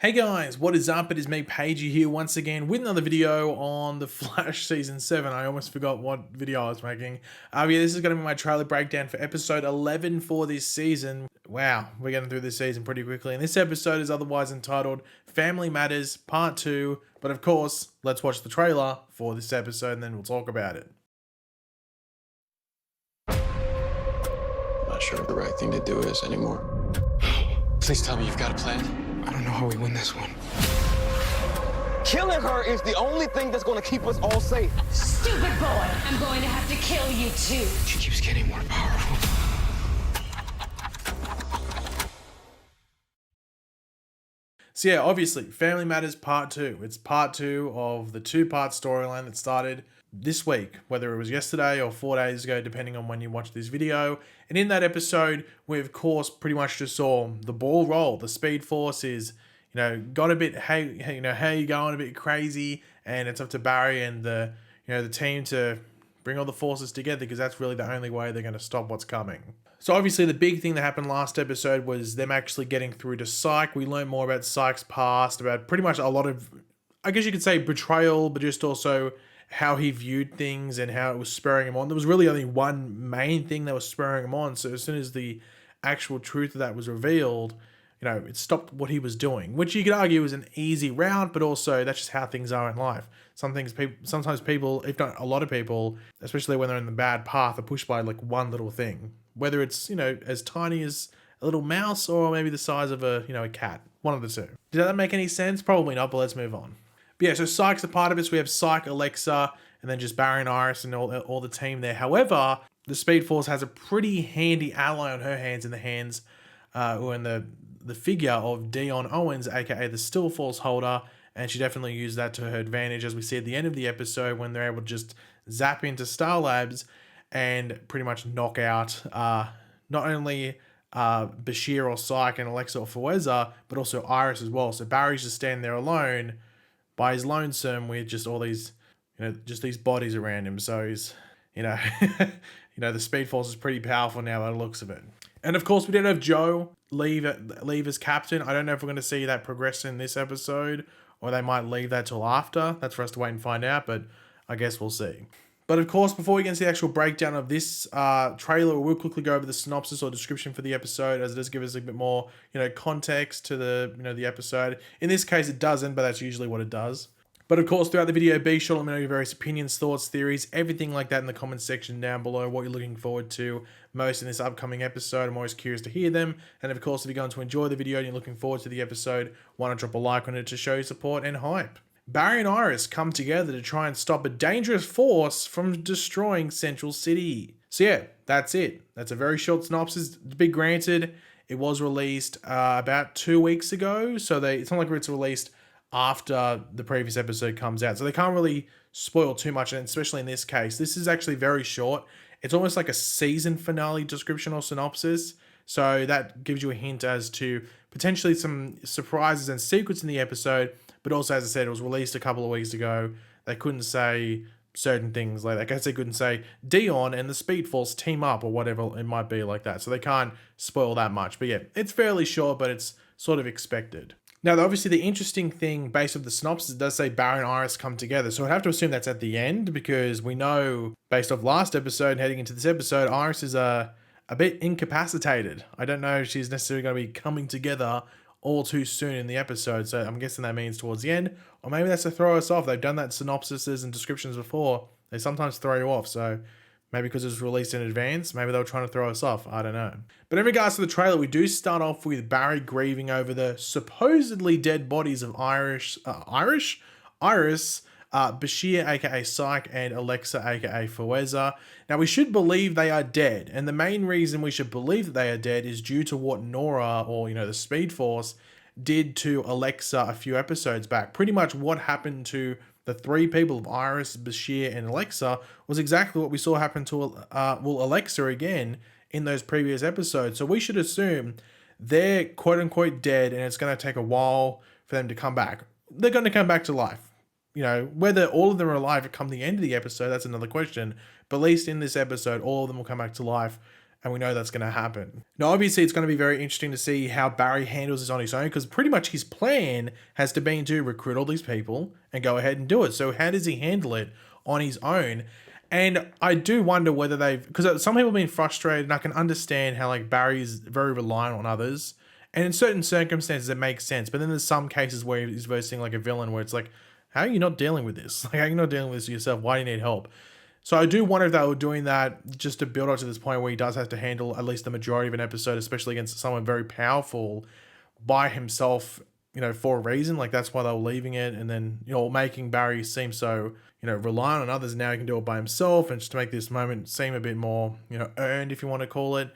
Hey guys, what is up? It is me, Pagey, here once again with another video on The Flash Season 7. I almost forgot what video I was making. Yeah, this is going to be my trailer breakdown for episode 11 for this season. Wow, we're getting through this season pretty quickly. And this episode is otherwise entitled Family Matters Part 2. But of course, let's watch the trailer for this episode and then we'll talk about it. I'm not sure what the right thing to do is anymore. Please tell me you've got a plan. I don't know how we win this one. Killing her is the only thing that's going to keep us all safe. Stupid boy! I'm going to have to kill you too. She keeps getting more powerful. So yeah, obviously, Family Matters Part 2. It's Part 2 of the two-part storyline that started this week, whether it was yesterday or 4 days ago, depending on when you watch this video. And in that episode, we of course pretty much just saw the ball roll. The Speed Force is, got a bit, hey, you going a bit crazy, and it's up to Barry and the team to bring all the forces together, because that's really the only way they're going to stop what's coming. So obviously the big thing that happened last episode was them actually getting through to Psych. We learned more about Psych's past, about pretty much a lot of, I guess you could say, betrayal, but just also how he viewed things and how it was spurring him on. There was really only one main thing that was spurring him on. So as soon as the actual truth of that was revealed, it stopped what he was doing, which you could argue was an easy route, but also that's just how things are in life. Sometimes people, if not a lot of people, especially when they're in the bad path, are pushed by like one little thing, whether it's, as tiny as a little mouse or maybe the size of a cat, one of the two. Did that make any sense? Probably not, but let's move on. But yeah, so Psych's a part of this. We have Psych, Alexa, and then just Barry and Iris and all the team there. However, the Speed Force has a pretty handy ally on her hands, in the hands, or in the figure of Dion Owens, aka the Still Force holder, and she definitely used that to her advantage, as we see at the end of the episode when they're able to just zap into Star Labs and pretty much knock out not only Bashir or Psych and Alexa or Faweza, but also Iris as well. So Barry's just standing there alone by his lonesome with just all these, just these bodies around him. So he's, the Speed Force is pretty powerful now by the looks of it. And of course, we did have Joe leave as captain. I don't know if we're going to see that progress in this episode, or they might leave that till after. That's for us to wait and find out, but I guess we'll see. But of course, before we get into the actual breakdown of this trailer, we'll quickly go over the synopsis or description for the episode, as it does give us a bit more, context to the, the episode. In this case, it doesn't, but that's usually what it does. But of course, throughout the video, be sure to let me know your various opinions, thoughts, theories, everything like that in the comments section down below, what you're looking forward to most in this upcoming episode. I'm always curious to hear them. And of course, if you're going to enjoy the video and you're looking forward to the episode, why not drop a like on it to show your support and hype. Barry and Iris come together to try and stop a dangerous force from destroying Central City. So yeah, that's it. That's a very short synopsis. To be granted, it was released about 2 weeks ago, so it's not like it's released after the previous episode comes out. So they can't really spoil too much, and especially in this case. This is actually very short. It's almost like a season finale description or synopsis. So that gives you a hint as to potentially some surprises and secrets in the episode. But also, as I said, it was released a couple of weeks ago. They couldn't say certain things. Like, I guess they couldn't say Dion and the Speed Force team up or whatever it might be like that. So they can't spoil that much. But yeah, it's fairly short, but it's sort of expected. Now, obviously, the interesting thing based off the synopsis, it does say Barry and Iris come together. So I'd have to assume that's at the end, because we know, based off last episode, heading into this episode, Iris is a bit incapacitated. I don't know if she's necessarily going to be coming together all too soon in the episode. So I'm guessing that means towards the end, or maybe that's to throw us off. They've done that in synopsises and descriptions before. They sometimes throw you off. So maybe because it was released in advance, maybe they were trying to throw us off. I don't know. But in regards to the trailer, we do start off with Barry grieving over the supposedly dead bodies of Iris, Bashir, aka Psych, and Alexa, aka Faweza. Now, we should believe they are dead, and the main reason we should believe that they are dead is due to what Nora, or the Speed Force, did to Alexa a few episodes back. Pretty much what happened to the three people of Iris, Bashir, and Alexa was exactly what we saw happen to Alexa again in those previous episodes. So we should assume they're quote-unquote dead, and it's going to take a while for them to come back. They're going to come back to life. Whether all of them are alive come the end of the episode, that's another question. But at least in this episode, all of them will come back to life and we know that's going to happen. Now, obviously, it's going to be very interesting to see how Barry handles this on his own, because pretty much his plan has to be to recruit all these people and go ahead and do it. So how does he handle it on his own? And I do wonder whether because some people have been frustrated, and I can understand how like Barry's very reliant on others. And in certain circumstances, it makes sense. But then there's some cases where he's versing like a villain where it's like, how are you not dealing with this? Like, how are you not dealing with this yourself? Why do you need help? So I do wonder if they were doing that just to build up to this point where he does have to handle at least the majority of an episode, especially against someone very powerful by himself, for a reason. Like, that's why they were leaving it. And then, making Barry seem so, reliant on others. Now he can do it by himself, and just to make this moment seem a bit more, earned, if you want to call it.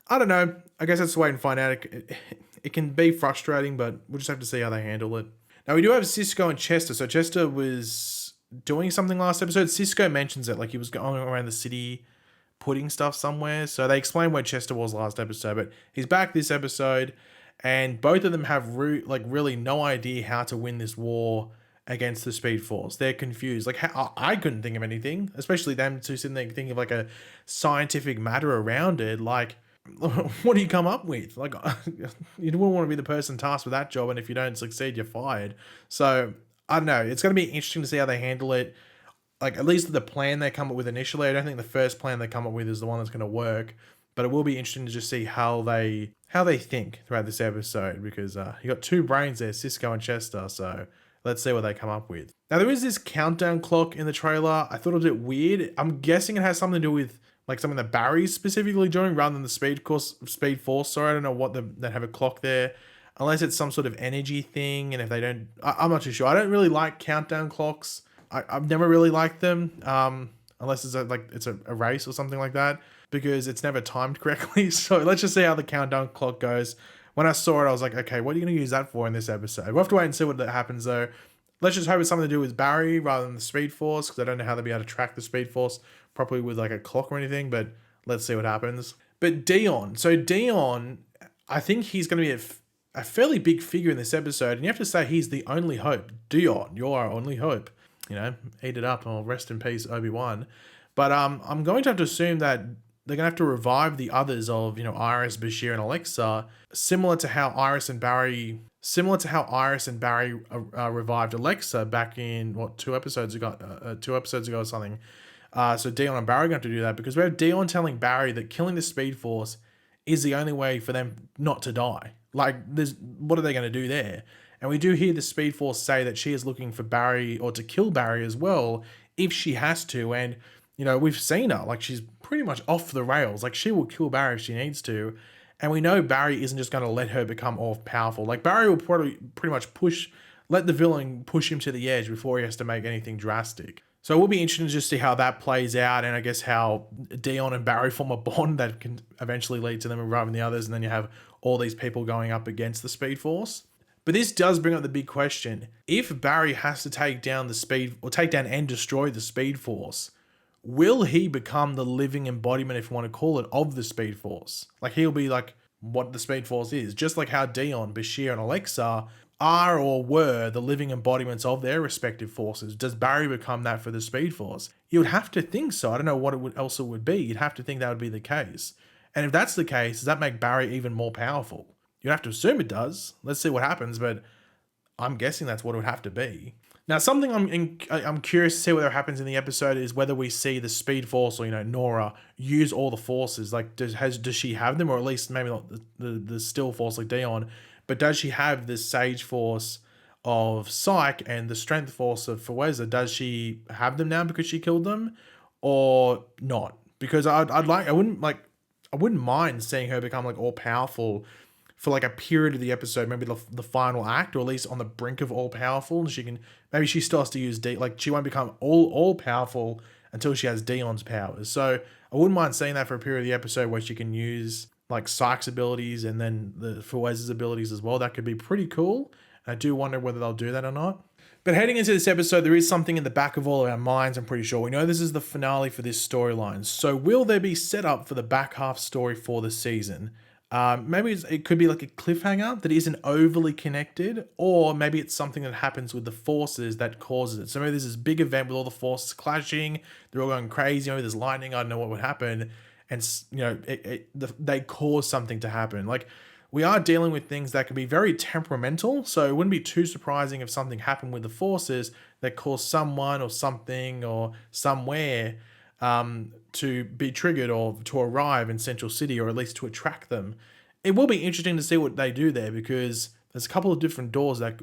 I don't know. I guess let's wait and find out. It can be frustrating, but we'll just have to see how they handle it. Now, we do have Cisco and Chester. So Chester was doing something last episode. Cisco mentions it, like he was going around the city putting stuff somewhere. So they explain where Chester was last episode, but he's back this episode, and both of them have really no idea how to win this war against the Speed Force. They're confused. Like, I couldn't think of anything, especially them two sitting there thinking of like a scientific matter around it. Like, what do you come up with? Like, you wouldn't want to be the person tasked with that job, and if you don't succeed, you're fired. So I don't know. It's going to be interesting to see how they handle it. Like, at least the plan they come up with initially. I don't think the first plan they come up with is the one that's going to work, but it will be interesting to just see how they think throughout this episode, because you got two brains there, Cisco and Chester. So let's see what they come up with. Now, there is this countdown clock in the trailer. I thought it was a bit weird. I'm guessing it has something to do with like something that Barry's specifically doing rather than the Speed Force. Sorry, I don't know what they have a clock there. Unless it's some sort of energy thing, and if they don't, I'm not too sure. I don't really like countdown clocks. I've never really liked them, unless it's a race or something like that, because it's never timed correctly. So let's just see how the countdown clock goes. When I saw it, I was like, okay, what are you going to use that for in this episode? We'll have to wait and see what happens, though. Let's just hope it's something to do with Barry rather than the Speed Force, because I don't know how they'll be able to track the Speed Force properly with like a clock or anything, but let's see what happens. But Dion, I think he's going to be a fairly big figure in this episode, and you have to say he's the only hope. Dion, you're our only hope. Eat it up, or rest in peace, Obi-Wan. But I'm going to have to assume that they're going to have to revive the others of, Iris, Bashir, and Alexa, similar to how Iris and Barry revived Alexa back in, 2 episodes ago or something. So Dion and Barry are going to do that, because we have Dion telling Barry that killing the Speed Force is the only way for them not to die. Like, what are they going to do there? And we do hear the Speed Force say that she is looking for Barry, or to kill Barry as well, if she has to. And, we've seen her. Like, she's pretty much off the rails. Like, she will kill Barry if she needs to. And we know Barry isn't just going to let her become all powerful. Like, Barry will probably pretty much let the villain push him to the edge before he has to make anything drastic. So it will be interesting to just see how that plays out, and I guess how Dion and Barry form a bond that can eventually lead to them reviving the others, and then you have all these people going up against the Speed Force. But this does bring up the big question. If Barry has to take down and destroy the Speed Force, will he become the living embodiment, if you want to call it, of the Speed Force? Like, he'll be like what the Speed Force is, just like how Dion, Bashir, and Alexa are or were the living embodiments of their respective forces. Does Barry become that for the Speed Force? You would have to think so. I don't know what else it would be. You'd have to think that would be the case. And if that's the case, does that make Barry even more powerful? You'd have to assume it does. Let's see what happens, but I'm guessing that's what it would have to be. Now, something I'm curious to see whether happens in the episode is whether we see the Speed Force, or Nora, use all the forces. Like, does she have them, or at least maybe not the Still Force like Dion, but does she have the Sage Force of Psyche and the Strength Force of Faweza? Does she have them now because she killed them, or not? Because I wouldn't mind seeing her become like all powerful for like a period of the episode, maybe the final act, or at least on the brink of all powerful. Maybe she still has to use she won't become all powerful until she has Dion's powers. So I wouldn't mind seeing that for a period of the episode where she can use like Psyche's abilities and then the Faweza's abilities as well. That could be pretty cool. I do wonder whether they'll do that or not. But heading into this episode, there is something in the back of all of our minds, I'm pretty sure. We know this is the finale for this storyline. So will there be set up for the back half story for the season? Maybe it could be like a cliffhanger that isn't overly connected, or maybe it's something that happens with the forces that causes it. So maybe there's this big event with all the forces clashing, they're all going crazy, maybe there's lightning, I don't know what would happen, and they cause something to happen. Like, we are dealing with things that can be very temperamental, so it wouldn't be too surprising if something happened with the forces that caused someone or something or somewhere to be triggered or to arrive in Central City, or at least to attract them. It will be interesting to see what they do there, because there's a couple of different doors that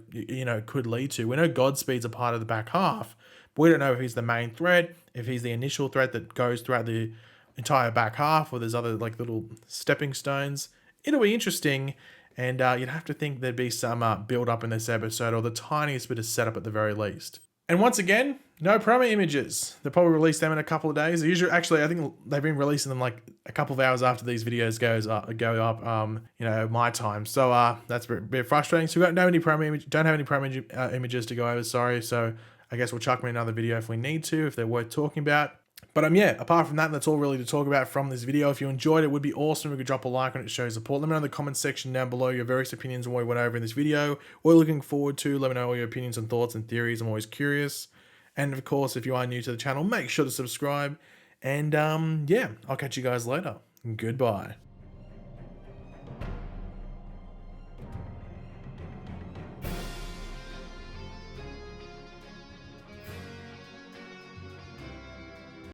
could lead to. We know Godspeed's a part of the back half, but we don't know if he's the main threat, if he's the initial threat that goes throughout the entire back half, or there's other like little stepping stones. It'll be interesting, and you'd have to think there'd be some build up in this episode, or the tiniest bit of setup at the very least. And once again, no promo images. They'll probably release them in a couple of days. Actually, I think they've been releasing them like a couple of hours after these videos go up, my time. So that's a bit frustrating. So we don't have any promo images to go over. Sorry. So I guess we'll chuck them in another video if we need to, if they're worth talking about. But apart from that, that's all really to talk about from this video. If you enjoyed it, it would be awesome if you could drop a like on it to show support. Let me know in the comments section down below your various opinions on what we went over in this video. What you're looking forward to. Let me know all your opinions and thoughts and theories. I'm always curious. And of course, if you are new to the channel, make sure to subscribe. And I'll catch you guys later. Goodbye.